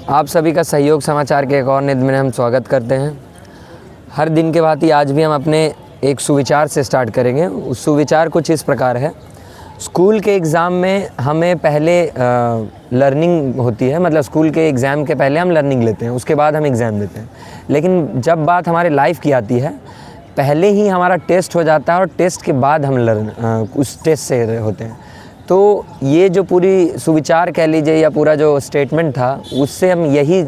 आप सभी का सहयोग समाचार के एक और निध में हम स्वागत करते हैं। हर दिन के भांति आज भी हम अपने एक सुविचार से स्टार्ट करेंगे। उस सुविचार कुछ इस प्रकार है। स्कूल के एग्ज़ाम में हमें पहले लर्निंग होती है, मतलब स्कूल के एग्ज़ाम के पहले हम लर्निंग लेते हैं, उसके बाद हम एग्ज़ाम देते हैं। लेकिन जब बात हमारे लाइफ की आती है, पहले ही हमारा टेस्ट हो जाता है और टेस्ट के बाद हम उस टेस्ट से होते हैं। तो ये जो पूरी सुविचार कह लीजिए या पूरा जो स्टेटमेंट था, उससे हम यही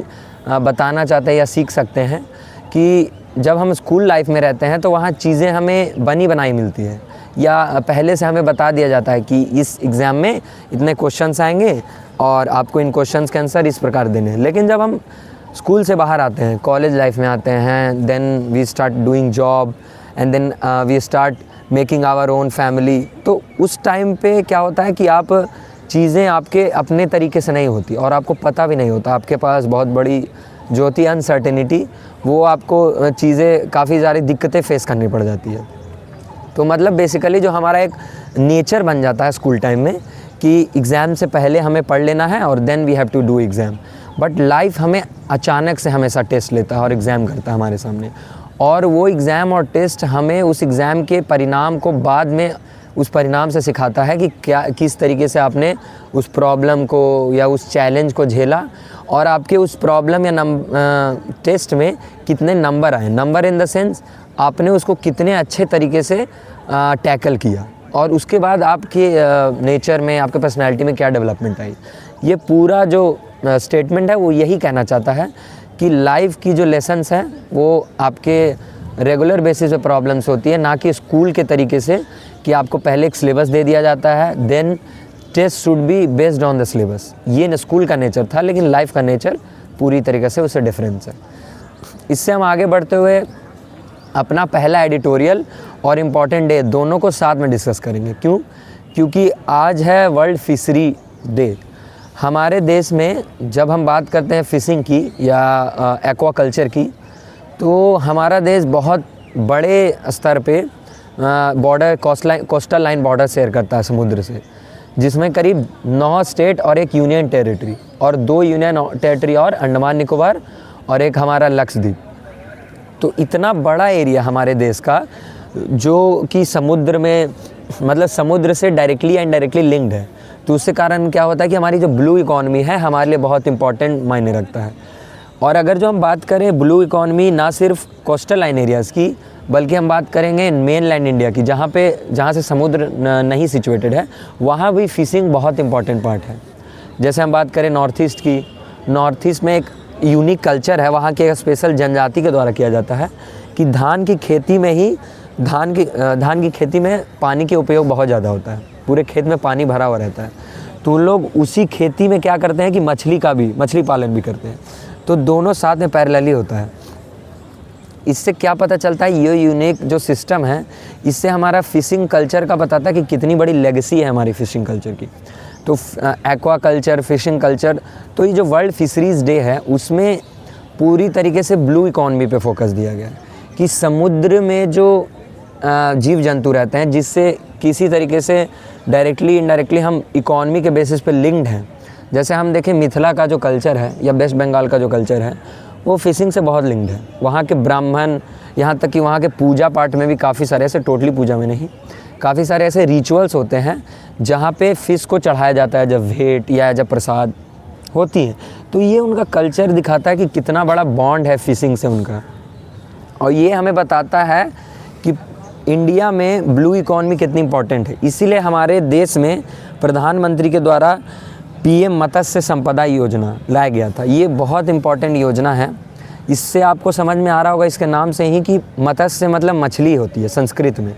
बताना चाहते हैं या सीख सकते हैं कि जब हम स्कूल लाइफ में रहते हैं तो वहाँ चीज़ें हमें बनी बनाई मिलती है, या पहले से हमें बता दिया जाता है कि इस एग्ज़ाम में इतने क्वेश्चंस आएंगे और आपको इन क्वेश्चंस के आंसर इस प्रकार देने हैं। लेकिन जब हम स्कूल से बाहर आते हैं, कॉलेज लाइफ में आते हैं, then we start doing job and then we start making our own family, तो उस टाइम पे क्या होता है कि आप चीज़ें आपके अपने तरीके से नहीं होती और आपको पता भी नहीं होता। आपके पास बहुत बड़ी जो होती है अनसर्टेनिटी, वो आपको चीज़ें काफ़ी सारी दिक्कतें फेस करनी पड़ जाती है। तो मतलब बेसिकली जो हमारा एक नेचर बन जाता है स्कूल टाइम में कि एग्ज़ाम से पहले हमें पढ़ लेना है और then we have to do exam. But life हमें अचानक से हमेशा टेस्ट लेता है और एग्ज़ाम करता है हमारे सामने, और वो एग्ज़ाम और टेस्ट हमें उस एग्ज़ाम के परिणाम को बाद में उस परिणाम से सिखाता है कि क्या किस तरीके से आपने उस प्रॉब्लम को या उस चैलेंज को झेला और आपके उस प्रॉब्लम या टेस्ट में कितने नंबर आए। नंबर इन द सेंस आपने उसको कितने अच्छे तरीके से टैकल किया और उसके बाद आपके नेचर में, आपके पर्सनैलिटी में क्या डेवलपमेंट आई। ये पूरा जो स्टेटमेंट है वो यही कहना चाहता है कि लाइफ की जो लेसन्स हैं वो आपके रेगुलर बेसिस पे प्रॉब्लम्स होती है, ना कि स्कूल के तरीके से कि आपको पहले एक सिलेबस दे दिया जाता है, then test should be based on the syllabus. ये स्कूल का नेचर था, लेकिन लाइफ का नेचर पूरी तरीके से उससे डिफरेंस है। इससे हम आगे बढ़ते हुए अपना पहला एडिटोरियल और इम्पॉर्टेंट डे दोनों को साथ में डिस्कस करेंगे। क्यों? क्योंकि आज है वर्ल्ड फिशरी डे। हमारे देश में जब हम बात करते हैं फ़िशिंग की या एक्वाकल्चर की, तो हमारा देश बहुत बड़े स्तर पे border coastal line border share करता है समुद्र से, जिसमें करीब 9 स्टेट और एक यूनियन टेरिटरी और 2 यूनियन टेरिटरी और अंडमान निकोबार और एक हमारा लक्षद्वीप। तो इतना बड़ा एरिया हमारे देश का जो कि समुद्र में, मतलब समुद्र से डायरेक्टली या इनडायरेक्टली लिंक्ड है। तो उससे कारण क्या होता है कि हमारी जो ब्लू इकॉनमी है हमारे लिए बहुत इंपॉर्टेंट मायने रखता है। और अगर जो हम बात करें ब्लू इकॉनमी ना सिर्फ कोस्टल लाइन एरियाज़ की, बल्कि हम बात करेंगे मेन लैंड इंडिया की, जहाँ से समुद्र नहीं सिचुएटेड है, वहाँ भी फ़िशिंग बहुत इंपॉर्टेंट पार्ट है। जैसे हम बात करें नॉर्थ ईस्ट की, नॉर्थ ईस्ट में एक यूनिक कल्चर है, वहाँ के एक स्पेशल जनजाति के द्वारा किया जाता है कि धान की खेती में ही धान की खेती में पानी के उपयोग बहुत ज़्यादा होता है, पूरे खेत में पानी भरा हुआ रहता है। तो उन लोग उसी खेती में क्या करते हैं कि मछली पालन भी करते हैं। तो दोनों साथ में पैरेलली होता है। इससे क्या पता चलता है, ये यूनिक जो सिस्टम है, इससे हमारा फ़िशिंग कल्चर का बताता है कि कितनी बड़ी लेगेसी है हमारी फ़िशिंग कल्चर की। तो एक्वा कल्चर, फ़िशिंग कल्चर, तो ये जो वर्ल्ड फिशरीज़ डे है उसमें पूरी तरीके से ब्लू इकॉनमी पे फोकस दिया गया है कि समुद्र में जो जीव जंतु रहते हैं, जिससे किसी तरीके से डायरेक्टली इनडायरेक्टली हम इकॉनमी के बेसिस पे लिंक्ड हैं। जैसे हम देखें मिथिला का जो कल्चर है या वेस्ट बंगाल का जो कल्चर है, वो फ़िशिंग से बहुत लिंक्ड है। वहाँ के ब्राह्मण, यहाँ तक कि वहाँ के पूजा पाठ में भी काफ़ी सारे ऐसे, टोटली पूजा में नहीं, काफ़ी सारे ऐसे रिचुअल्स होते हैं जहाँ पे फ़िश को चढ़ाया जाता है जब भेंट या जब प्रसाद होती है। तो ये उनका कल्चर दिखाता है कि कितना बड़ा बॉन्ड है फ़िशिंग से उनका। और ये हमें बताता है कि इंडिया में ब्लू इकॉनमी कितनी इंपॉर्टेंट है। इसीलिए हमारे देश में प्रधानमंत्री के द्वारा PM मत्स्य संपदा योजना लाया गया था। ये बहुत इंपॉर्टेंट योजना है। इससे आपको समझ में आ रहा होगा इसके नाम से ही कि मत्स्य मतलब मछली होती है संस्कृत में।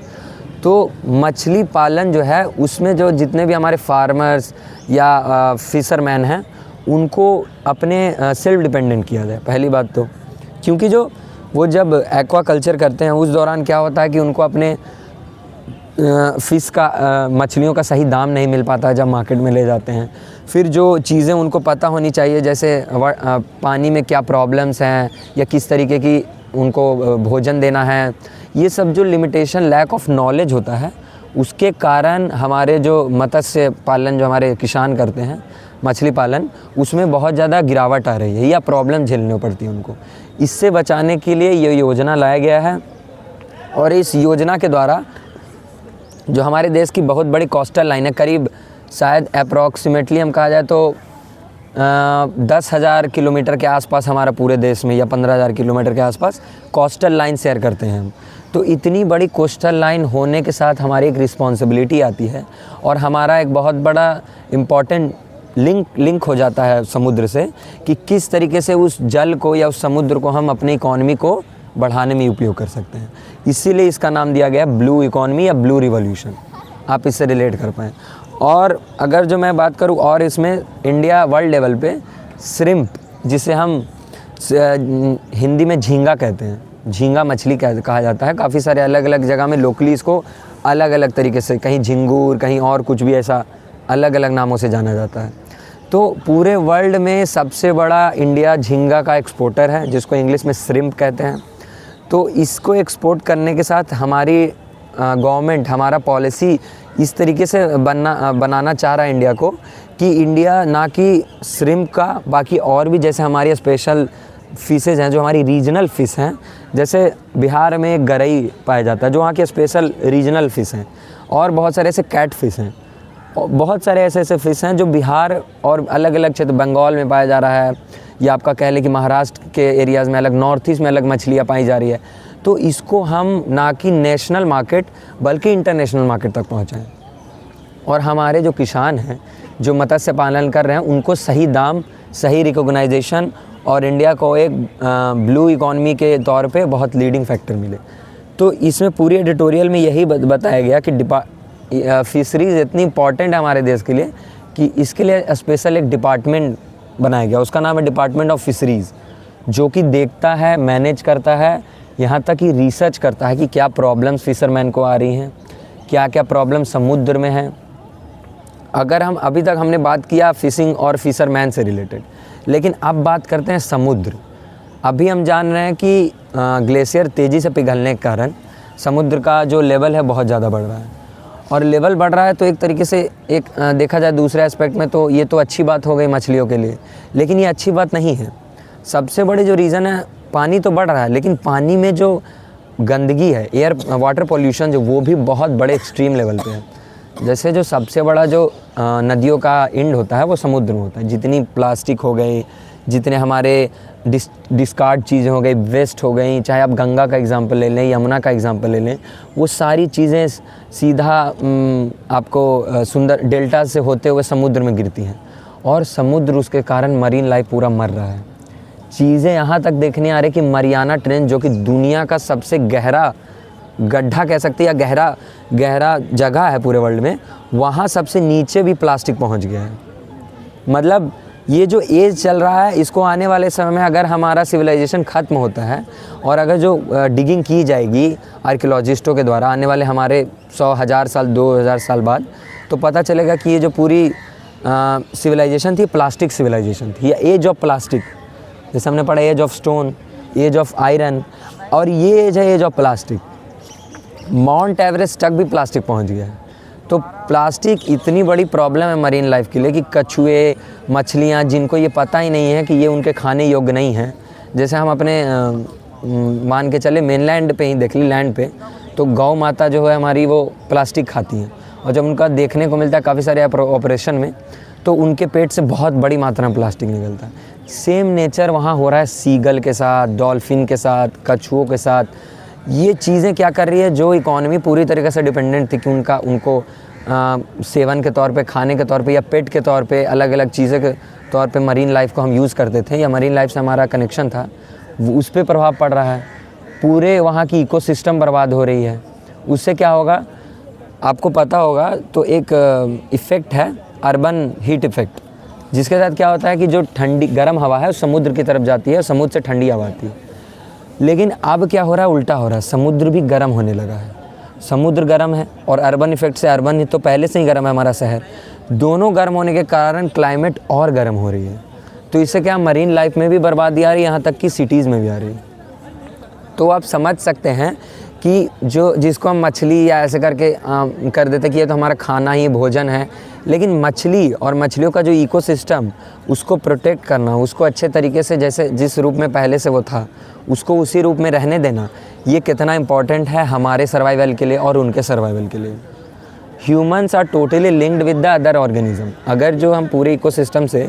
तो मछली पालन जो है उसमें जो जितने भी हमारे फार्मर्स या फिशरमैन हैं, उनको अपने सेल्फ डिपेंडेंट किया जाए पहली बात तो। क्योंकि जो वो जब एक्वा कल्चर करते हैं उस दौरान क्या होता है कि उनको अपने फ़िश का मछलियों का सही दाम नहीं मिल पाता जब मार्केट में ले जाते हैं। फिर जो चीज़ें उनको पता होनी चाहिए, जैसे पानी में क्या प्रॉब्लम्स हैं या किस तरीके की उनको भोजन देना है, ये सब जो लिमिटेशन, लैक ऑफ नॉलेज होता है, उसके कारण हमारे जो मत्स्य पालन जो हमारे किसान करते हैं, मछली पालन, उसमें बहुत ज़्यादा गिरावट आ रही है या प्रॉब्लम झेलनी पड़ती है उनको। इससे बचाने के लिए ये योजना लाया गया है और इस योजना के द्वारा जो हमारे देश की बहुत बड़ी कोस्टल लाइन है, करीब शायद अप्रॉक्सीमेटली हम कहा जाए तो 10,000 किलोमीटर के आसपास हमारा पूरे देश में, या 15,000 किलोमीटर के आसपास कोस्टल लाइन शेयर करते हैं हम। तो इतनी बड़ी कोस्टल लाइन होने के साथ हमारी एक रिस्पॉन्सिबिलिटी आती है और हमारा एक बहुत बड़ा इम्पॉर्टेंट लिंक हो जाता है समुद्र से कि किस तरीके से उस जल को या उस समुद्र को हम अपनी इकॉनमी को बढ़ाने में उपयोग कर सकते हैं। इसीलिए इसका नाम दिया गया ब्लू इकॉनमी या ब्लू रिवॉल्यूशन, आप इससे रिलेट कर पाएँ। और अगर जो मैं बात करूँ और इसमें इंडिया वर्ल्ड लेवल पे श्रिम्प, जिसे हम हिंदी में झींगा कहते हैं, झींगा मछली कहा जाता है, काफ़ी सारे अलग अलग जगह में लोकली इसको अलग अलग तरीके से, कहीं झिंगूर, कहीं और कुछ भी ऐसा अलग अलग नामों से जाना जाता है। तो पूरे वर्ल्ड में सबसे बड़ा इंडिया झींगा का एक्सपोर्टर है, जिसको इंग्लिश में श्रिम्प कहते हैं। तो इसको एक्सपोर्ट करने के साथ हमारी गवर्नमेंट, हमारा पॉलिसी इस तरीके से बनाना चाह रहा है इंडिया को कि इंडिया ना कि श्रिम्प का, बाकी और भी जैसे हमारी स्पेशल फिशेज हैं जो हमारी रीजनल फ़िश हैं, जैसे बिहार में गरई पाया जाता है जो वहाँ के स्पेशल रीजनल फ़िश हैं, और बहुत सारे ऐसे कैट फ़िश हैं, और बहुत सारे ऐसे फ़िश हैं जो बिहार और अलग अलग क्षेत्र, बंगाल में पाया जा रहा है, या आपका कह लें कि महाराष्ट्र के एरियाज़ में अलग, नॉर्थ ईस्ट में अलग मछलियाँ पाई जा रही है। तो इसको हम ना कि नेशनल मार्केट बल्कि इंटरनेशनल मार्केट तक पहुँचाएँ, और हमारे जो किसान हैं जो मत्स्य पालन कर रहे हैं उनको सही दाम, सही रिकॉग्नाइजेशन और इंडिया को एक ब्लू इकॉनमी के तौर पे बहुत लीडिंग फैक्टर मिले। तो इसमें पूरी एडिटोरियल में यही बताया गया कि फिशरीज़ इतनी इंपॉर्टेंट है हमारे देश के लिए कि इसके लिए स्पेशल एक डिपार्टमेंट बनाया गया, उसका नाम है डिपार्टमेंट ऑफ फिशरीज़, जो कि देखता है, मैनेज करता है, यहाँ तक कि रिसर्च करता है कि क्या प्रॉब्लम्स फिशरमैन को आ रही हैं, क्या क्या प्रॉब्लम समुद्र में है। अगर हम अभी तक हमने बात किया फ़िशिंग और फिशरमैन से रिलेटेड, लेकिन अब बात करते हैं समुद्र। अभी हम जान रहे हैं कि ग्लेशियर तेज़ी से पिघलने के कारण समुद्र का जो लेवल है बहुत ज़्यादा बढ़ रहा है, और लेवल बढ़ रहा है तो एक तरीके से एक देखा जाए दूसरे एस्पेक्ट में तो ये तो अच्छी बात हो गई मछलियों के लिए, लेकिन ये अच्छी बात नहीं है। सबसे बड़ी जो रीज़न है, पानी तो बढ़ रहा है लेकिन पानी में जो गंदगी है, एयर वाटर पोल्यूशन, जो वो भी बहुत बड़े एक्सट्रीम लेवल पे है। जैसे जो सबसे बड़ा जो नदियों का एंड होता है वो समुद्र में होता है। जितनी प्लास्टिक हो गई, जितने हमारे डिस्कार्ड चीज़ें हो गई, वेस्ट हो गई, चाहे आप गंगा का एग्जांपल ले लें, यमुना का एग्जांपल ले लें, वो सारी चीज़ें सीधा आपको सुंदर डेल्टा से होते हुए समुद्र में गिरती हैं, और समुद्र उसके कारण मरीन लाइफ पूरा मर रहा है। चीज़ें यहाँ तक देखने आ रही कि मरियाना ट्रेंच, जो कि दुनिया का सबसे गहरा गड्ढा कह सकते हैं या गहरा जगह है पूरे वर्ल्ड में, वहाँ सबसे नीचे भी प्लास्टिक पहुँच गया है। मतलब ये जो एज चल रहा है, इसको आने वाले समय में अगर हमारा सिविलाइजेशन ख़त्म होता है और अगर जो डिगिंग की जाएगी आर्कियोलॉजिस्टों के द्वारा आने वाले हमारे 100,000 साल 2,000 साल बाद, तो पता चलेगा कि ये जो पूरी सिविलाइजेशन थी प्लास्टिक सिविलाइजेशन थी, या एज ऑफ प्लास्टिक। जैसे हमने पढ़ा age of stone, age of iron, और ये एज है age of plastic. Mount Everest तक भी प्लास्टिक पहुंच गया है। तो प्लास्टिक इतनी बड़ी प्रॉब्लम है मरीन लाइफ के लिए कि कछुए, मछलियां, जिनको ये पता ही नहीं है कि ये उनके खाने योग्य नहीं है। जैसे हम अपने मान के चले मेनलैंड पे ही देख ली, लैंड पे तो गौ माता जो है हमारी वो प्लास्टिक खाती हैं, और जब उनका देखने को मिलता है काफ़ी सारे ऑपरेशन में, तो उनके पेट से बहुत बड़ी मात्रा में प्लास्टिक निकलता है। सेम नेचर वहाँ हो रहा है सीगल के साथ, डॉल्फिन के साथ, कछुओं के साथ। ये चीज़ें क्या कर रही है, जो इकॉनमी पूरी तरीके से डिपेंडेंट थी कि उनको सेवन के तौर पे, खाने के तौर पे, या पेट के तौर पे, अलग अलग चीज़ें के तौर पे मरीन लाइफ को हम यूज़ करते थे, या मरीन लाइफ से हमारा कनेक्शन था, उस पर प्रभाव पड़ रहा है। पूरे वहाँ की इकोसिस्टम बर्बाद हो रही है। उससे क्या होगा आपको पता होगा, तो एक इफ़ेक्ट है अर्बन हीट इफ़ेक्ट, जिसके साथ क्या होता है कि जो ठंडी गर्म हवा है समुद्र की तरफ जाती है, समुद्र से ठंडी हवा आती है। लेकिन अब क्या हो रहा है, उल्टा हो रहा है, समुद्र भी गर्म होने लगा है। समुद्र गर्म है और अर्बन इफ़ेक्ट से, अर्बन तो पहले से ही गर्म है हमारा शहर, दोनों गर्म होने के कारण क्लाइमेट और गर्म हो रही है। तो इससे क्या मरीन लाइफ में भी बर्बादी आ रही है, यहाँ तक कि सिटीज़ में भी आ रही है। तो आप समझ सकते हैं कि जो जिसको हम मछली या ऐसे करके कर देते कि ये तो हमारा खाना ही भोजन है, लेकिन मछली और मछलियों का जो इकोसिस्टम उसको प्रोटेक्ट करना, उसको अच्छे तरीके से जैसे जिस रूप में पहले से वो था उसको उसी रूप में रहने देना, ये कितना इम्पॉर्टेंट है हमारे सर्वाइवल के लिए और उनके सर्वाइवल के लिए। Humans are totally linked with the other organism. अगर जो हम पूरे इकोसिस्टम से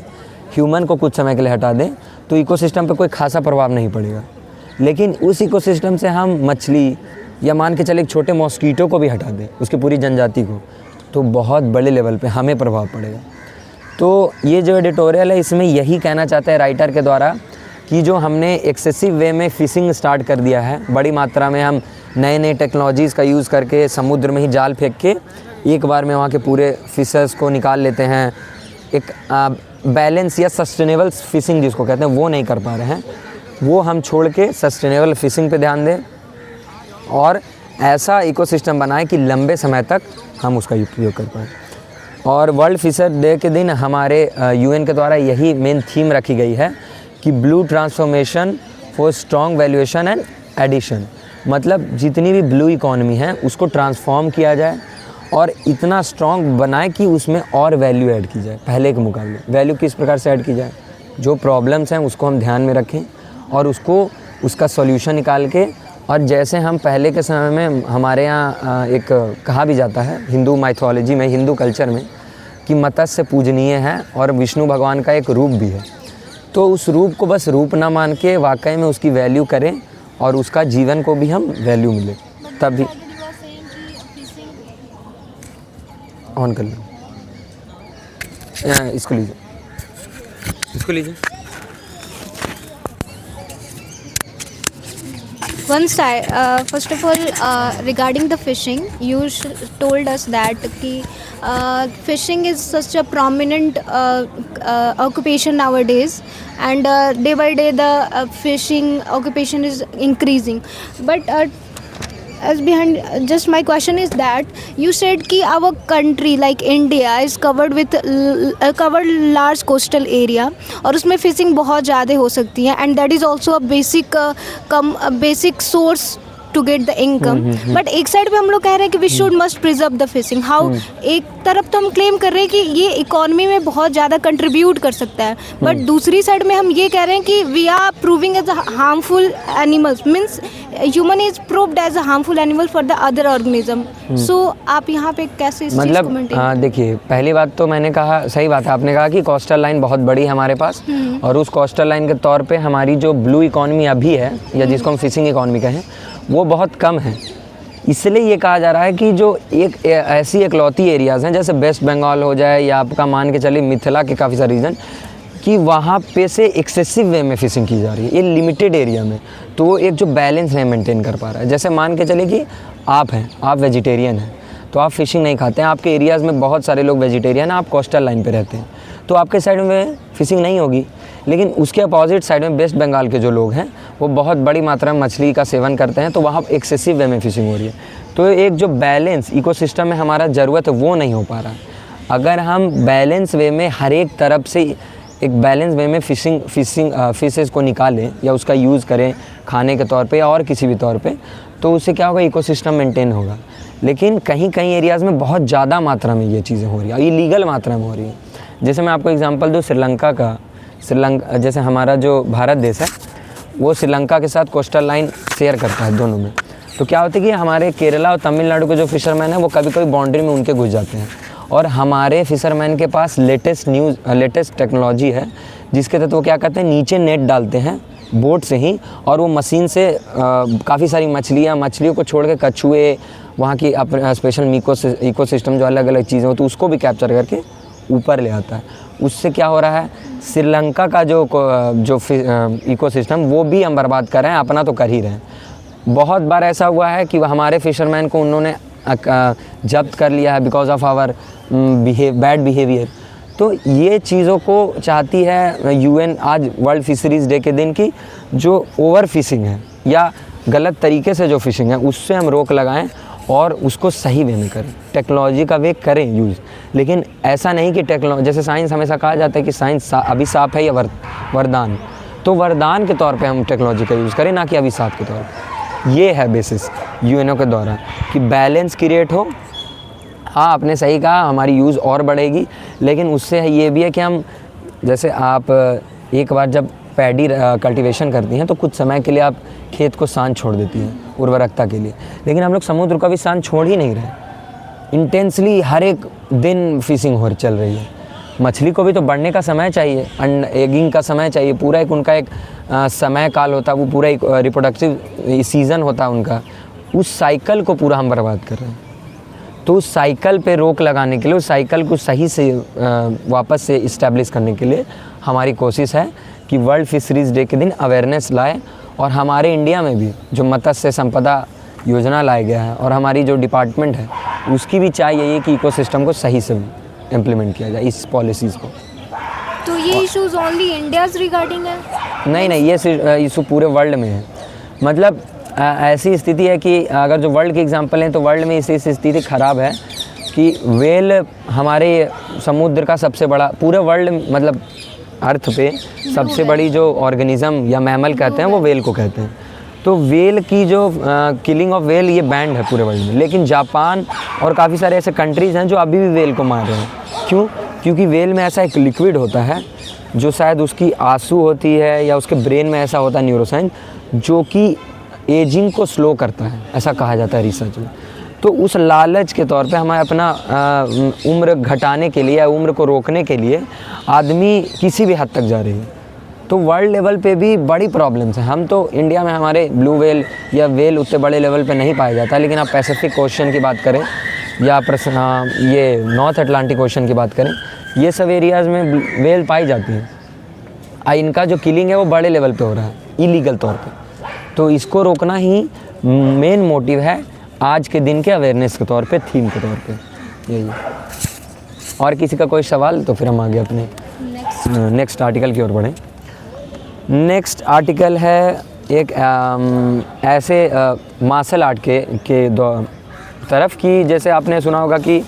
ह्यूमन को कुछ समय के लिए हटा दें तो इकोसिस्टम पे कोई खासा प्रभाव नहीं पड़ेगा, लेकिन उस इकोसिस्टम से हम मछली या मान के चले एक छोटे मॉस्कीटो को भी हटा दें, उसकी पूरी जनजाति को, तो बहुत बड़े लेवल पे हमें प्रभाव पड़ेगा। तो ये जो एडिटोरियल है इसमें यही कहना चाहते हैं राइटर के द्वारा कि जो हमने एक्सेसिव वे में फ़िशिंग स्टार्ट कर दिया है, बड़ी मात्रा में हम नए नए टेक्नोलॉजीज़ का यूज़ करके समुद्र में ही जाल फेंक के एक बार में वहाँ के पूरे फिशर्स को निकाल लेते हैं, एक बैलेंस या सस्टेनेबल फ़िशिंग जिसको कहते हैं वो नहीं कर पा रहे हैं। वो हम छोड़ के सस्टेनेबल फ़िशिंग पे ध्यान दें और ऐसा इकोसिस्टम बनाएं कि लंबे समय तक हम उसका उपयोग कर पाएँ। और वर्ल्ड फिशर डे के दिन हमारे यूएन के द्वारा यही मेन थीम रखी गई है कि blue transformation for strong valuation and addition, मतलब जितनी भी ब्लू इकॉनमी है उसको ट्रांसफॉर्म किया जाए और इतना स्ट्रॉन्ग बनाए कि उसमें और वैल्यू ऐड की जाए पहले के मुकाबले। वैल्यू किस प्रकार से ऐड की जाए, जो प्रॉब्लम्स हैं उसको हम ध्यान में रखें और उसका सॉल्यूशन निकाल के, और जैसे हम पहले के समय में हमारे यहाँ एक कहा भी जाता है हिंदू माइथोलॉजी में, हिंदू कल्चर में, कि मत्स्य पूजनीय है और विष्णु भगवान का एक रूप भी है। तो उस रूप को बस रूप ना मान के वाकई में उसकी वैल्यू करें और उसका जीवन को भी हम वैल्यू मिले, तभी। ऑन कर लो, इसको लीजिए, इसको लीजिए। First of all, regarding the fishing, you told us that fishing is such a prominent occupation nowadays, and day by day the fishing occupation is increasing. But as behind, just my question is that you said कि our country like India is covered with covered large coastal area और उसमें fishing बहुत ज़्यादा हो सकती है, and that is also a basic source to get the income. But एक side पे हम लोग कह रहे हैं कि we should must preserve the fishing. How, एक तरफ तो हम क्लेम कर रहे हैं कि ये इकोनॉमी में बहुत ज़्यादा कंट्रीब्यूट कर सकता है, बट दूसरी साइड में हम ये कह रहे हैं कि we are proving as harmful animals, means human is proved as a harmful animal for the other organism. सो आप यहाँ पे कैसे इस चीज़ को मेंटेन? देखिए, पहली बात तो मैंने कहा, सही बात है आपने कहा कि कोस्टल लाइन बहुत बड़ी है हमारे पास, और उस कोस्टल लाइन के तौर पे हमारी जो ब्लू इकोनॉमी अभी है, या जिसको हम फिशिंग इकोनॉमी कहें, वो बहुत कम है। इसलिए ये कहा जा रहा है कि जो एक ऐसी इकलौती एरियाज़ हैं, जैसे वेस्ट बंगाल हो जाए या आपका मान के चलिए मिथिला के काफ़ी सारे रीजन, कि वहाँ पे से एक्सेसिव वे में फ़िशिंग की जा रही है, ये लिमिटेड एरिया में, तो वो एक जो बैलेंस नहीं मेंटेन कर पा रहा है। जैसे मान के चलिए कि आप हैं, आप वेजिटेरियन हैं, तो आप फ़िशिंग नहीं खाते हैं, आपके एरियाज़ में बहुत सारे लोग वेजिटेरियन हैं, आप कोस्टल लाइन पे रहते हैं, तो आपके साइड में फ़िशिंग नहीं होगी। लेकिन उसके अपोजिट साइड में वेस्ट बंगाल के जो लोग हैं वो बहुत बड़ी मात्रा में मछली का सेवन करते हैं, तो वहाँ एक्सेसिव वे में फ़िशिंग हो रही है। तो एक जो बैलेंस इकोसिस्टम में हमारा ज़रूरत है वो नहीं हो पा रहा है। अगर हम बैलेंस वे में हर एक तरफ से एक बैलेंस वे में फिशेस को निकालें या उसका यूज़ करें खाने के तौर पे या और किसी भी तौर पे, तो उससे क्या होगा, इकोसिस्टम मेंटेन होगा। लेकिन कहीं कहीं एरियाज़ में बहुत ज़्यादा मात्रा में ये चीज़ें हो रही है, ये लीगल मात्रा में हो रही है। जैसे मैं आपको एग्जांपल दूँ श्रीलंका का, जैसे हमारा जो भारत देश है वो श्रीलंका के साथ कोस्टल लाइन शेयर करता है दोनों में। तो क्या होता है कि हमारे केरला और तमिलनाडु के जो फिशरमैन हैं वो कभी कभी बाउंड्री में उनके घुस जाते हैं, और हमारे फिशरमैन के पास लेटेस्ट टेक्नोलॉजी है जिसके तहत वो क्या करते हैं, नीचे नेट डालते हैं बोट से ही, और वो मशीन से काफ़ी सारी मछलियों को छोड़ के कछुए, वहाँ की स्पेशल इकोसिस्टम जो अलग अलग चीज़ें होती है उसको भी कैप्चर करके ऊपर ले आता है। उससे क्या हो रहा है, श्रीलंका का जो इकोसिस्टम वो भी हम बर्बाद कर रहे हैं, अपना तो कर ही रहे हैं। बहुत बार ऐसा हुआ है कि हमारे फिशरमैन को उन्होंने जब्त कर लिया है because of our bad behaviour. तो ये चीज़ों को चाहती है यूएन आज वर्ल्ड फिशरीज़ डे के दिन की, जो ओवर फिशिंग है या गलत तरीके से जो फिशिंग है उससे हम रोक लगाएं और उसको सही वे में करें, टेक्नोलॉजी का वे करें यूज़। लेकिन ऐसा नहीं कि जैसे साइंस हमेशा कहा जाता है कि साइंस अभिशाप है या वरदान, तो वरदान के तौर पे हम टेक्नोलॉजी का यूज़ करें, ना कि अभिशाप के तौर पे। ये है बेसिस यूएनओ के द्वारा कि बैलेंस क्रिएट हो। हाँ, आपने सही कहा, हमारी यूज़ और बढ़ेगी, लेकिन उससे ये भी है कि हम, जैसे आप एक बार जब पैडी कल्टीवेशन करती हैं तो कुछ समय के लिए आप खेत को शांत छोड़ देती हैं उर्वरकता के लिए, लेकिन हम लोग समुद्र को भी शांत छोड़ ही नहीं रहे। इंटेंसली हर एक दिन फिशिंग हो चल रही है। मछली को भी तो बढ़ने का समय चाहिए, एगिंग का समय चाहिए, पूरा एक उनका एक समय काल होता है, वो पूरा एक रिप्रोडक्टिव सीज़न होता है उनका। उस साइकिल को पूरा हम बर्बाद कर रहे हैं। तो उस साइकिल पे रोक लगाने के लिए, उस साइकिल को सही से वापस से इस्टेब्लिश करने के लिए हमारी कोशिश है कि वर्ल्ड फिशरीज़ डे के दिन अवेयरनेस लाए, और हमारे इंडिया में भी जो मत्स्य संपदा योजना लाया गया है और हमारी जो डिपार्टमेंट है उसकी भी चाहिए कि इकोसिस्टम को सही से इम्प्लीमेंट किया जाए इस पॉलिसीज़ को। तो ये इश्यूज ओनली इंडियाज रिगार्डिंग है? नहीं, ये इशू पूरे वर्ल्ड में है। मतलब ऐसी स्थिति है कि अगर जो वर्ल्ड की एग्जांपल हैं तो वर्ल्ड में इसी स्थिति ख़राब है कि वेल हमारे समुद्र का सबसे बड़ा, पूरे वर्ल्ड मतलब अर्थ पे सबसे बड़ी जो ऑर्गेनिज्म या मैमल कहते हैं वो वेल को कहते हैं। तो वेल की जो किलिंग ऑफ वेल ये बैंड है पूरे वर्ल्ड में, लेकिन जापान और काफ़ी सारे ऐसे कंट्रीज़ हैं जो अभी भी वेल को मार रहे हैं। क्यों? क्योंकि वेल में ऐसा एक लिक्विड होता है जो शायद उसकी आंसू होती है या उसके ब्रेन में ऐसा होता है न्यूरोसाइंस, जो कि एजिंग को स्लो करता है, ऐसा कहा जाता है रिसर्च में। तो उस लालच के तौर पे हमें अपना उम्र घटाने के लिए या उम्र को रोकने के लिए आदमी किसी भी हद तक जा रही है। तो वर्ल्ड लेवल पे भी बड़ी प्रॉब्लम्स हैं। हम तो इंडिया में हमारे ब्लू वेल या वेल उतने बड़े लेवल पे नहीं पाया जाता, लेकिन आप पैसिफिक ओशन की बात करें या ये नॉर्थ अटलांटिक ओशन की बात करें, ये सब एरियाज़ में वेल पाई जाती हैं। इनका जो किलिंग है वो बड़े लेवल पे हो रहा है इलीगल तौर पे। तो इसको रोकना ही मेन मोटिव है आज के दिन के अवेयरनेस के तौर पे, थीम के तौर पे, यही है। और किसी का कोई सवाल तो फिर हम आगे अपने नेक्स्ट आर्टिकल की ओर बढ़ें। नेक्स्ट आर्टिकल है एक ऐसे मार्शल आर्ट के तरफ की, जैसे आपने सुना होगा कि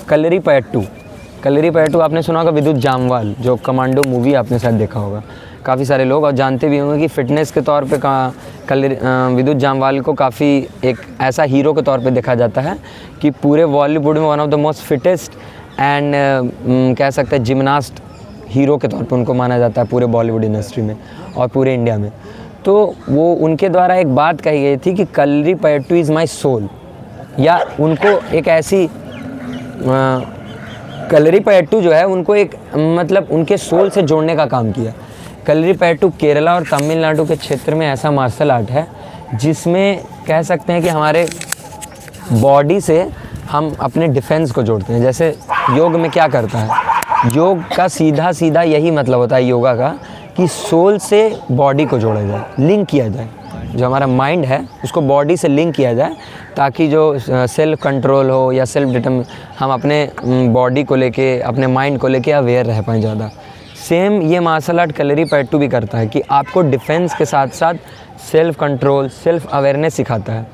कलरीपयट्टू आपने सुना होगा, विद्युत जामवाल जो कमांडो मूवी आपने शायद देखा होगा काफ़ी सारे लोग, और जानते भी होंगे कि फ़िटनेस के तौर पे विद्युत जामवाल को काफ़ी एक ऐसा हीरो के तौर पे देखा जाता है कि पूरे बॉलीवुड में one of the most fittest and कह सकते हैं जिमनास्ट हीरो के तौर पे उनको माना जाता है पूरे बॉलीवुड इंडस्ट्री में और पूरे इंडिया में। तो वो उनके द्वारा एक बात कही गई थी कि कलरीपयट्टू इज़ माई सोल, या उनको एक ऐसी कलरीपयट्टू जो है उनको एक मतलब उनके सोल से जोड़ने का काम किया। कलरीपयट्टू केरला और तमिलनाडु के क्षेत्र में ऐसा मार्शल आर्ट है जिसमें कह सकते हैं कि हमारे बॉडी से हम अपने डिफेंस को जोड़ते हैं। जैसे योग में क्या करता है, योग का सीधा यही मतलब होता है योगा का कि सोल से बॉडी को जोड़ा जाए, लिंक किया जाए। जो हमारा माइंड है उसको बॉडी से लिंक किया जाए ताकि जो सेल्फ कंट्रोल हो या सेल्फ डिटर्म, हम अपने बॉडी को लेके, अपने माइंड को लेके अवेयर रह पाएँ ज़्यादा। सेम ये मार्शल आर्ट कलरीपयट्टू भी करता है कि आपको डिफेंस के साथ साथ सेल्फ कंट्रोल, सेल्फ अवेयरनेस सिखाता है।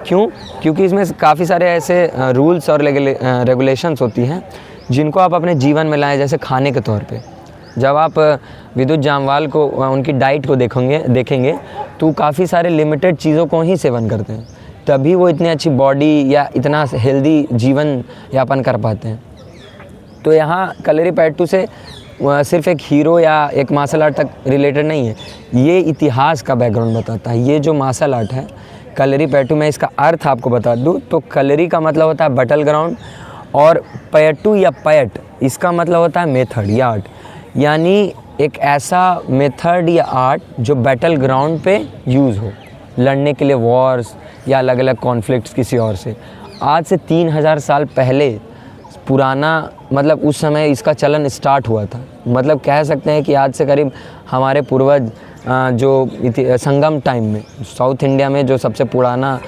क्यों? क्योंकि इसमें काफ़ी सारे ऐसे रूल्स और रेगुलेशंस होती हैं जिनको आप अपने जीवन में लाएं। जैसे खाने के तौर पे जब आप विद्युत जामवाल को उनकी डाइट को देखेंगे तो काफ़ी सारे लिमिटेड चीज़ों को ही सेवन करते हैं, तभी वो इतनी अच्छी बॉडी या इतना हेल्दी जीवन यापन कर पाते हैं। तो यहाँ कलरीपयट्टू से सिर्फ एक हीरो या एक मार्शल आर्ट तक रिलेटेड नहीं है, ये इतिहास का बैकग्राउंड बताता है। ये जो मार्शल आर्ट है कलरीपयट्टू, मैं इसका अर्थ आपको बता दूँ तो कलरी का मतलब होता है बैटल ग्राउंड, और पयट्टू या पयट इसका मतलब होता है मेथड या आर्ट, यानी एक ऐसा मेथड या आर्ट जो बैटल ग्राउंड पे यूज़ हो, लड़ने के लिए वॉर्स या अलग अलग कॉन्फ्लिक्ट्स किसी और से। आज से 3000 साल पहले पुराना, मतलब उस समय इसका चलन स्टार्ट हुआ था। मतलब कह सकते हैं कि आज से करीब हमारे पूर्वज जो संगम टाइम में साउथ इंडिया में जो सबसे पुराना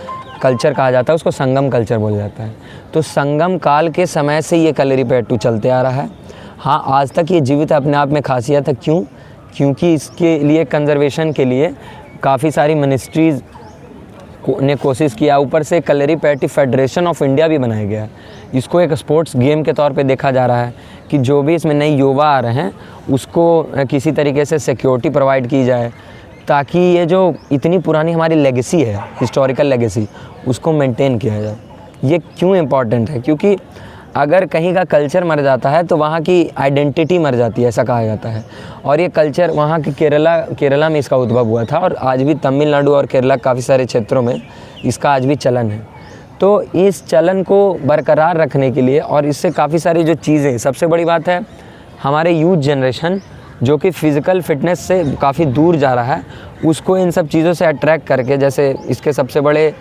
कल्चर कहा जाता है उसको संगम कल्चर बोला जाता है। तो संगम काल के समय से ये कलरीपयट्टू चलते आ रहा है। हाँ, आज तक ये जीवित अपने आप में खासियत है। क्यों? क्योंकि इसके लिए कंजर्वेशन के लिए काफ़ी सारी मिनिस्ट्रीज़ ने कोशिश किया। ऊपर से कलरीपयट्टू फेडरेशन ऑफ इंडिया भी बनाया गया है। इसको एक स्पोर्ट्स गेम के तौर पे देखा जा रहा है कि जो भी इसमें नए युवा आ रहे हैं उसको किसी तरीके से सिक्योरिटी प्रोवाइड की जाए। ताकि ये जो इतनी पुरानी हमारी लेगेसी है, हिस्टोरिकल लेगेसी, उसको मेंटेन किया जाए। ये क्यों इम्पॉर्टेंट है? क्योंकि अगर कहीं का कल्चर मर जाता है तो वहाँ की आइडेंटिटी मर जाती है, ऐसा कहा जाता है। और ये कल्चर वहाँ के केरला में इसका उद्भव हुआ था, और आज भी तमिलनाडु और केरला काफ़ी सारे क्षेत्रों में इसका आज भी चलन है। तो इस चलन को बरकरार रखने के लिए, और इससे काफ़ी सारी जो चीज़ें, सबसे बड़ी बात है हमारे यूथ जनरेशन जो कि फ़िज़िकल फ़िटनेस से काफ़ी दूर जा रहा है, उसको इन सब चीज़ों से अट्रैक्ट करके, जैसे इसके सबसे बड़े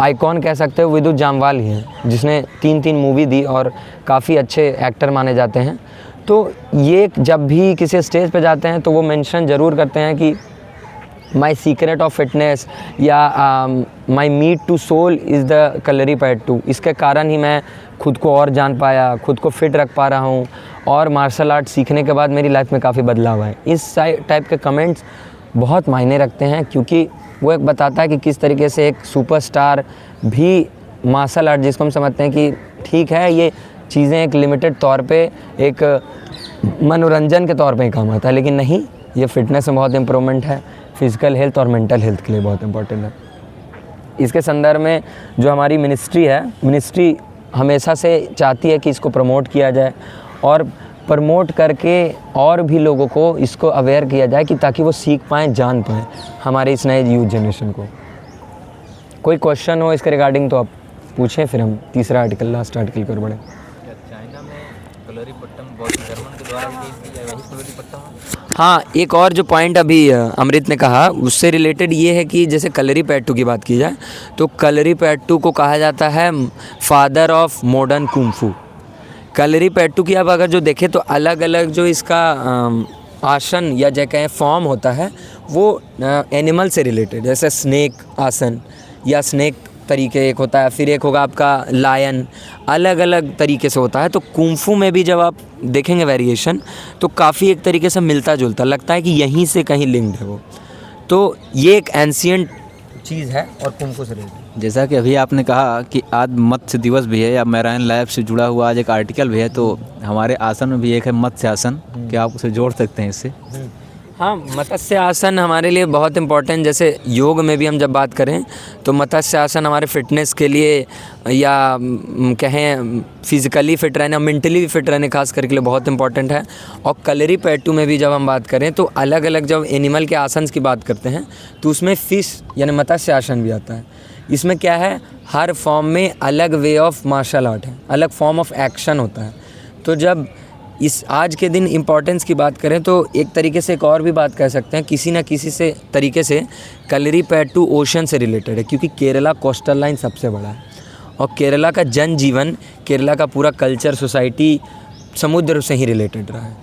आइकॉन कह सकते हो विद्युत जामवाल ही हैं, जिसने 3 मूवी दी और काफ़ी अच्छे एक्टर माने जाते हैं। तो ये जब भी किसी स्टेज पे जाते हैं तो वो मेंशन ज़रूर करते हैं कि माई सीक्रेट ऑफ फिटनेस या my meet to soul is the Kalaripayattu. इसके कारण ही मैं खुद को और जान पाया, खुद को फिट रख पा रहा हूँ, और मार्शल आर्ट सीखने के बाद मेरी लाइफ में काफ़ी बदलाव है। इस टाइप के कमेंट्स बहुत मायने रखते हैं, क्योंकि वो एक बताता है कि किस तरीके से एक सुपरस्टार भी मार्शल आर्ट, जिसको हम समझते हैं कि ठीक है ये चीज़ें एक लिमिटेड तौर पे एक मनोरंजन के तौर पे ही काम आता है, लेकिन नहीं, ये फ़िटनेस में बहुत इम्प्रूवमेंट है, फिज़िकल हेल्थ और मेंटल हेल्थ के लिए बहुत इंपॉर्टेंट है। इसके संदर्भ में जो हमारी मिनिस्ट्री हमेशा से चाहती है कि इसको प्रमोट किया जाए, और प्रमोट करके और भी लोगों को इसको अवेयर किया जाए, कि ताकि वो सीख पाएँ, जान पाएँ हमारे इस नए यूथ जनरेशन को। कोई क्वेश्चन हो इसके रिगार्डिंग तो आप पूछें, फिर हम तीसरा आर्टिकल, लास्ट आर्टिकल पर बढ़ें। चाइना में कलरीपयट्टम बौद्ध धर्म के द्वारा भी की वही कलरीपयट्टम है? हाँ, एक और जो पॉइंट अभी अमृत ने कहा उससे रिलेटेड ये है कि जैसे कलरीपयट्टू की बात की जाए तो कलरीपयट्टू को कहा जाता है father of modern kung fu. Kalaripayattu की आप अगर जो देखें तो अलग अलग जो इसका आसन या जो कहें फॉर्म होता है वो एनिमल से रिलेटेड, जैसे स्नेक आसन या स्नेक तरीके एक होता है, फिर एक होगा आपका लायन, अलग अलग तरीके से होता है। तो कुंफू में भी जब आप देखेंगे वेरिएशन तो काफ़ी एक तरीके से मिलता जुलता लगता है कि यहीं से कहीं लिंक्ड है वो। तो ये एक एंशिएंट चीज़ है और कुंफू से रिलेटेड। जैसा कि अभी आपने कहा कि आज मत्स्य दिवस भी है या मैराइन लाइफ से जुड़ा हुआ आज एक आर्टिकल भी है, तो हमारे आसन में भी एक है मत्स्य आसन, क्या आप उसे जोड़ सकते हैं इससे? हाँ, मत्स्य आसन हमारे लिए बहुत इम्पॉर्टेंट, जैसे योग में भी हम जब बात करें तो मत्स्य आसन हमारे फिटनेस के लिए या कहें फिज़िकली फ़िट रहने, मेंटली फिट रहने खास करके लिए बहुत इम्पॉर्टेंट है। और कलरीपयट्टू में भी जब हम बात करें तो अलग अलग जब एनिमल के आसन की बात करते हैं तो उसमें फ़िश यानी मत्स्य आसन भी आता है। इसमें क्या है, हर फॉर्म में अलग वे ऑफ मार्शल आर्ट है, अलग फॉर्म ऑफ एक्शन होता है। तो जब इस आज के दिन इम्पॉर्टेंस की बात करें तो एक तरीके से एक और भी बात कह सकते हैं, किसी न किसी से तरीके से कलरीपयट्टू ओशन से रिलेटेड है, क्योंकि केरला कोस्टल लाइन सबसे बड़ा है और केरला का जनजीवन, केरला का पूरा कल्चर, सोसाइटी समुद्र से ही रिलेटेड रहा है।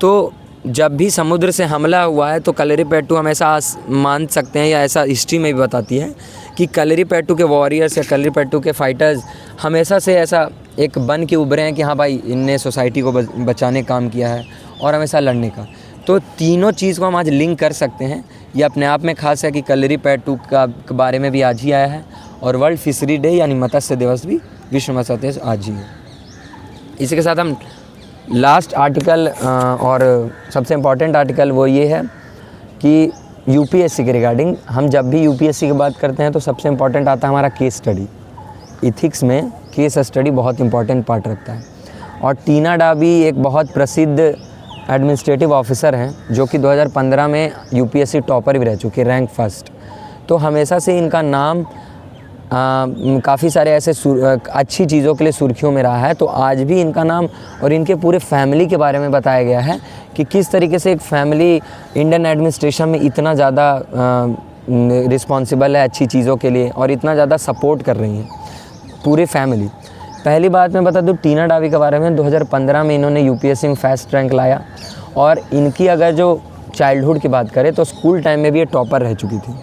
तो जब भी समुद्र से हमला हुआ है तो कलरीपयट्टू हम ऐसा मान सकते हैं या ऐसा हिस्ट्री में भी बताती है कि कलरीपयट्टू के वॉरियर्स या कलरीपयट्टू के फाइटर्स हमेशा से ऐसा एक बन के उभरे हैं कि हाँ भाई इनने सोसाइटी को बचाने का काम किया है और हमेशा लड़ने का। तो तीनों चीज़ को हम आज लिंक कर सकते हैं। ये अपने आप में खास है कि कलरीपयट्टू का बारे में भी आज ही आया है और वर्ल्ड फिशरी डे यानी मत्स्य दिवस भी, विश्व मत्स्य दिवस आज ही है। इसी के साथ हम लास्ट आर्टिकल और सबसे इम्पॉर्टेंट आर्टिकल वो ये है कि यूपीएससी के रिगार्डिंग हम जब भी यूपीएससी की बात करते हैं तो सबसे इम्पॉर्टेंट आता है हमारा केस स्टडी। इथिक्स में केस स्टडी बहुत इम्पॉर्टेंट पार्ट रखता है। और टीना डाबी एक बहुत प्रसिद्ध एडमिनिस्ट्रेटिव ऑफिसर हैं जो कि 2015 में यूपीएससी टॉपर भी रह चुके, रैंक फर्स्ट। तो हमेशा से इनका नाम काफ़ी सारे ऐसे अच्छी चीज़ों के लिए सुर्खियों में रहा है। तो आज भी इनका नाम और इनके पूरे फैमिली के बारे में बताया गया है कि किस तरीके से एक फैमिली इंडियन एडमिनिस्ट्रेशन में इतना ज़्यादा रिस्पॉन्सिबल है अच्छी चीज़ों के लिए और इतना ज़्यादा सपोर्ट कर रही हैं पूरी फैमिली। पहली बात मैं बता दूँ टीना डाबी के बारे में, 2015 में इन्होंने यूपीएससी में फर्स्ट रैंक लाया और इनकी अगर जो चाइल्डहुड की बात करें तो स्कूल टाइम में भी ये टॉपर रह चुकी थी।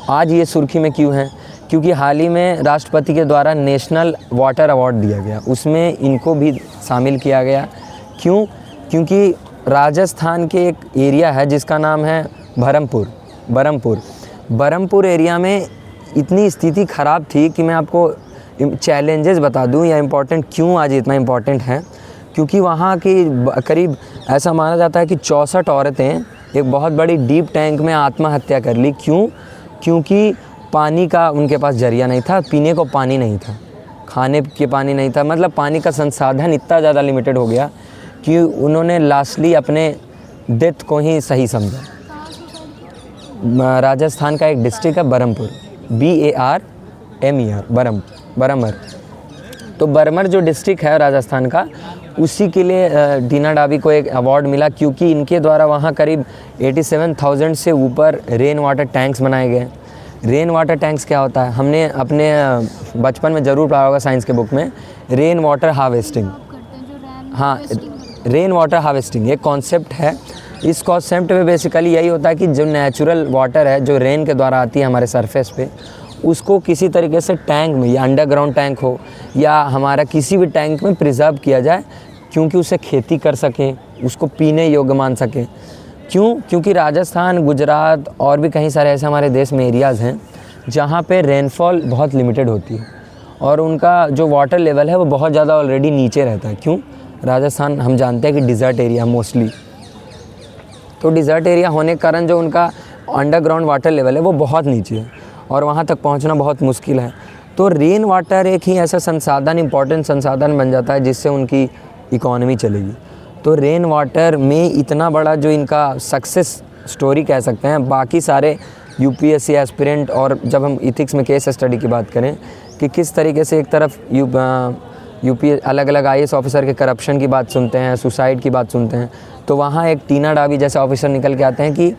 आज ये सुर्खी में क्यों है? क्योंकि हाल ही में राष्ट्रपति के द्वारा नेशनल वाटर अवार्ड दिया गया, उसमें इनको भी शामिल किया गया। क्यों? क्योंकि राजस्थान के एक एरिया है जिसका नाम है बरहमपुर एरिया में इतनी स्थिति ख़राब थी कि मैं आपको चैलेंजेस बता दूं या इम्पोर्टेंट क्यों आज इतना इम्पोर्टेंट है। क्योंकि वहाँ की करीब ऐसा माना जाता है कि 64 औरतें एक बहुत बड़ी डीप टैंक में आत्महत्या कर ली। क्यों? क्योंकि पानी का उनके पास जरिया नहीं था, पीने को पानी नहीं था, खाने के पानी नहीं था, मतलब पानी का संसाधन इतना ज़्यादा लिमिटेड हो गया कि उन्होंने लास्टली अपने डेथ को ही सही समझा। राजस्थान का एक डिस्ट्रिक्ट है बरमपुर, BARMER, बरमर। तो बरमर जो डिस्ट्रिक्ट है राजस्थान का, उसी के लिए टीना डाबी को एक अवार्ड मिला, क्योंकि इनके द्वारा वहाँ करीब 87,000 से ऊपर रेन वाटर टैंक्स बनाए गए। रेन वाटर टैंक्स क्या होता है? हमने अपने बचपन में ज़रूर पढ़ा होगा साइंस के बुक में, रेन वाटर हार्वेस्टिंग। हाँ, रेन वाटर हार्वेस्टिंग एक कॉन्सेप्ट है। इस कॉन्सेप्ट में बेसिकली यही होता है कि जो नेचुरल वाटर है, जो रेन के द्वारा आती है हमारे सरफेस पे, उसको किसी तरीके से टैंक में, या अंडरग्राउंड टैंक हो या हमारा किसी भी टैंक में प्रिजर्व किया जाए, क्योंकि उसे खेती कर सकें, उसको पीने योग्य मान सकें। क्यों? क्योंकि राजस्थान, गुजरात और भी कई सारे ऐसे हमारे देश में एरियाज़ हैं जहाँ पे रेनफॉल बहुत लिमिटेड होती है और उनका जो वाटर लेवल है वो बहुत ज़्यादा ऑलरेडी नीचे रहता है। क्यों? राजस्थान हम जानते हैं कि डिज़र्ट एरिया मोस्टली, तो डिज़र्ट एरिया होने के कारण जो उनका अंडरग्राउंड वाटर लेवल है वो बहुत नीचे है और वहाँ तक पहुँचना बहुत मुश्किल है। तो रेन वाटर एक ही ऐसा संसाधन, इम्पॉर्टेंट संसाधन बन जाता है जिससे उनकी इकॉनमी चलेगी। तो रेन वाटर में इतना बड़ा जो इनका सक्सेस स्टोरी कह सकते हैं, बाकी सारे UPSC एस्पिरेंट, और जब हम इथिक्स में केस स्टडी की बात करें कि किस तरीके से एक तरफ अलग अलग IAS ऑफिसर के करप्शन की बात सुनते हैं, सुसाइड की बात सुनते हैं, तो वहाँ एक टीना डाबी जैसे ऑफिसर निकल के आते हैं कि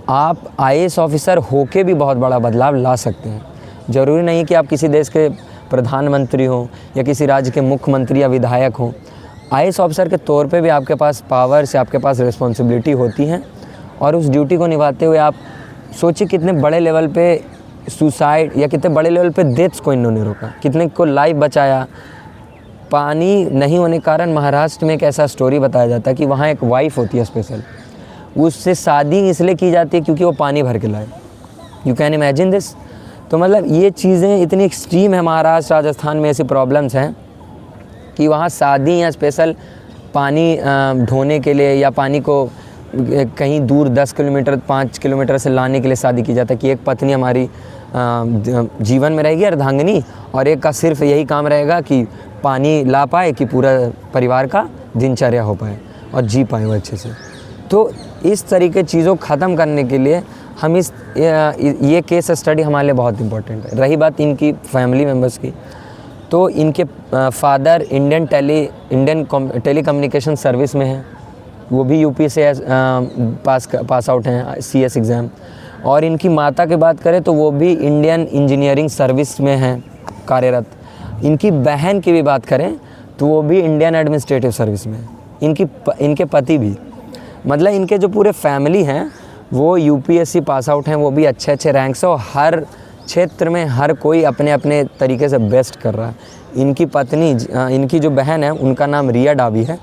आप IAS ऑफिसर होके भी बहुत बड़ा बदलाव ला सकते हैं। ज़रूरी नहीं कि आप किसी देश के प्रधानमंत्री हों या किसी राज्य के मुख्यमंत्री या विधायक हों। IAS ऑफिसर के तौर पे भी आपके पास पावर्स, आपके पास रिस्पॉन्सिबिलिटी होती हैं और उस ड्यूटी को निभाते हुए आप सोचिए कितने बड़े लेवल पे सुसाइड या कितने बड़े लेवल पे डेथ्स को इन्होंने रोका, कितने को लाइफ बचाया। पानी नहीं होने के कारण महाराष्ट्र में एक ऐसा स्टोरी बताया जाता है कि वहाँ एक वाइफ होती है स्पेशल, उससे शादी इसलिए की जाती है क्योंकि वो पानी भर के लाए। You can imagine this. तो मतलब ये चीज़ें इतनी एक्सट्रीम है, महाराष्ट्र, राजस्थान में ऐसी प्रॉब्लम्स हैं कि वहाँ शादी या स्पेशल पानी ढोने के लिए या पानी को कहीं दूर 10 किलोमीटर 5 किलोमीटर से लाने के लिए शादी की जाती है कि एक पत्नी हमारी जीवन में रहेगी अर्धांगिनी और एक का सिर्फ यही काम रहेगा कि पानी ला पाए कि पूरा परिवार का दिनचर्या हो पाए और जी पाए वो अच्छे से। तो इस तरीके चीज़ों को ख़त्म करने के लिए हम ये केस स्टडी हमारे लिए बहुत इम्पोर्टेंट है। रही बात इनकी फैमिली मेम्बर्स की, तो इनके father Indian telecommunication service में हैं, वो भी UP से पास आउट हैं CS एग्ज़ाम। और इनकी माता की बात करें तो वो भी इंडियन इंजीनियरिंग सर्विस में हैं कार्यरत। इनकी बहन की भी बात करें तो वो भी इंडियन एडमिनिस्ट्रेटिव सर्विस में है। इनके पति भी, मतलब इनके जो पूरे फैमिली हैं वो UPSC पास आउट हैं, वो भी अच्छे अच्छे रैंक से, और हर क्षेत्र में हर कोई अपने अपने तरीके से बेस्ट कर रहा है। इनकी पत्नी, इनकी जो बहन है उनका नाम रिया डाबी है,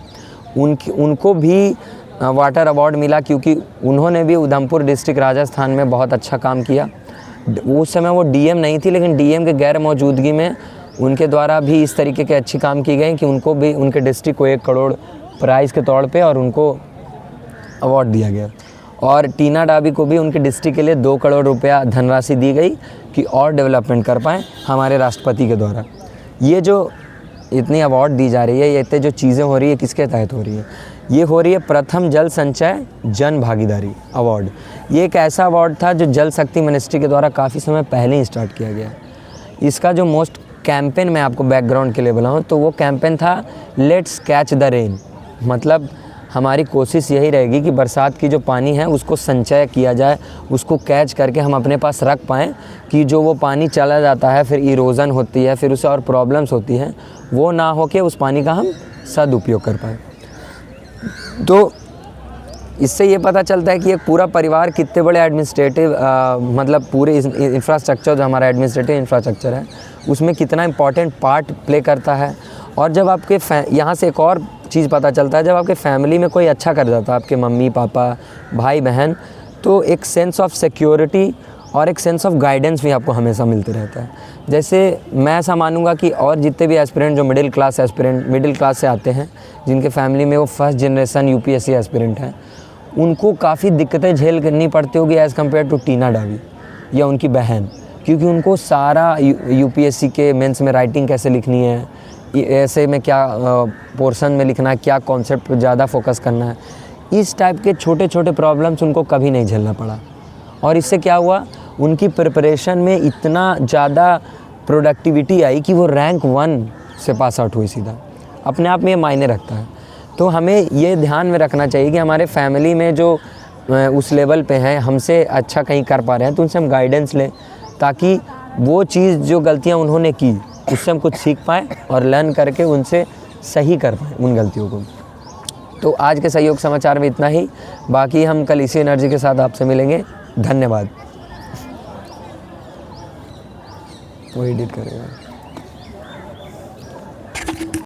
उनको भी वाटर अवार्ड मिला क्योंकि उन्होंने भी उधमपुर डिस्ट्रिक्ट राजस्थान में बहुत अच्छा काम किया। उस समय वो DM नहीं थी, लेकिन DM के गैर मौजूदगी में उनके द्वारा भी इस तरीके के अच्छी काम की गई कि उनको भी उनके डिस्ट्रिक्ट को 1 करोड़ प्राइज़ के तौर पे और उनको अवार्ड दिया गया। और टीना डाबी को भी उनके डिस्ट्रिक्ट के लिए 2 करोड़ रुपया धनराशि दी गई कि और डेवलपमेंट कर पाएँ हमारे राष्ट्रपति के द्वारा। ये जो इतनी अवार्ड दी जा रही है, ये इतने जो चीज़ें हो रही है, किसके तहत हो रही है? ये हो रही है प्रथम जल संचय जन भागीदारी अवार्ड। ये एक ऐसा अवार्ड था जो जल शक्ति मिनिस्ट्री के द्वारा काफ़ी समय पहले ही स्टार्ट किया गया। इसका जो मोस्ट कैंपेन मैं आपको बैकग्राउंड के लिए बताऊँ तो वो कैंपेन था लेट्स कैच द रेन। मतलब हमारी कोशिश यही रहेगी कि बरसात की जो पानी है उसको संचय किया जाए, उसको कैच करके हम अपने पास रख पाएँ कि जो वो पानी चला जाता है, फिर इरोज़न होती है, फिर उसे और प्रॉब्लम्स होती हैं, वो ना हो के उस पानी का हम सदुपयोग कर पाएँ। तो इससे ये पता चलता है कि एक पूरा परिवार कितने बड़े एडमिनिस्ट्रेटिव मतलब पूरे इंफ्रास्ट्रक्चर, जो हमारा एडमिनिस्ट्रेटिव इंफ्रास्ट्रक्चर है उसमें कितना इम्पॉर्टेंट पार्ट प्ले करता है। और जब आपके यहाँ से एक और चीज़ पता चलता है, जब आपके फैमिली में कोई अच्छा कर जाता है, आपके मम्मी पापा भाई बहन, तो एक सेंस ऑफ सिक्योरिटी और एक सेंस ऑफ गाइडेंस भी आपको हमेशा मिलते रहता है। जैसे मैं ऐसा मानूंगा कि और जितने भी एस्पिरेंट जो मिडिल क्लास से आते हैं, जिनके फैमिली में वो फर्स्ट जनरेशन UPSC एस्पिरेंट हैं, उनको काफ़ी दिक्कतें झेल करनी पड़ती होगी एज़ कम्पेयर टू टीना डावी या उनकी बहन, क्योंकि उनको सारा यूपीएससी के मेंस में राइटिंग कैसे लिखनी है, ऐसे में क्या पोर्शन में लिखना है, क्या कॉन्सेप्ट पर ज़्यादा फोकस करना है, इस टाइप के छोटे छोटे प्रॉब्लम्स उनको कभी नहीं झेलना पड़ा। और इससे क्या हुआ, उनकी प्रिपरेशन में इतना ज़्यादा प्रोडक्टिविटी आई कि वो रैंक 1 से पास आउट हुई सीधा। अपने आप में ये मायने रखता है। तो हमें ये ध्यान में रखना चाहिए कि हमारे फैमिली में जो उस लेवल पे हैं, हमसे अच्छा कहीं कर पा रहे हैं, तो उनसे हम गाइडेंस लें, ताकि वो चीज़ जो गलतियां उन्होंने की उससे हम कुछ सीख पाएँ और लर्न करके उनसे सही कर पाएँ उन गलतियों को। तो आज के सहयोग समाचार में इतना ही, बाकी हम कल इसी एनर्जी के साथ आपसे मिलेंगे। धन्यवाद। वो एडिट करेगा।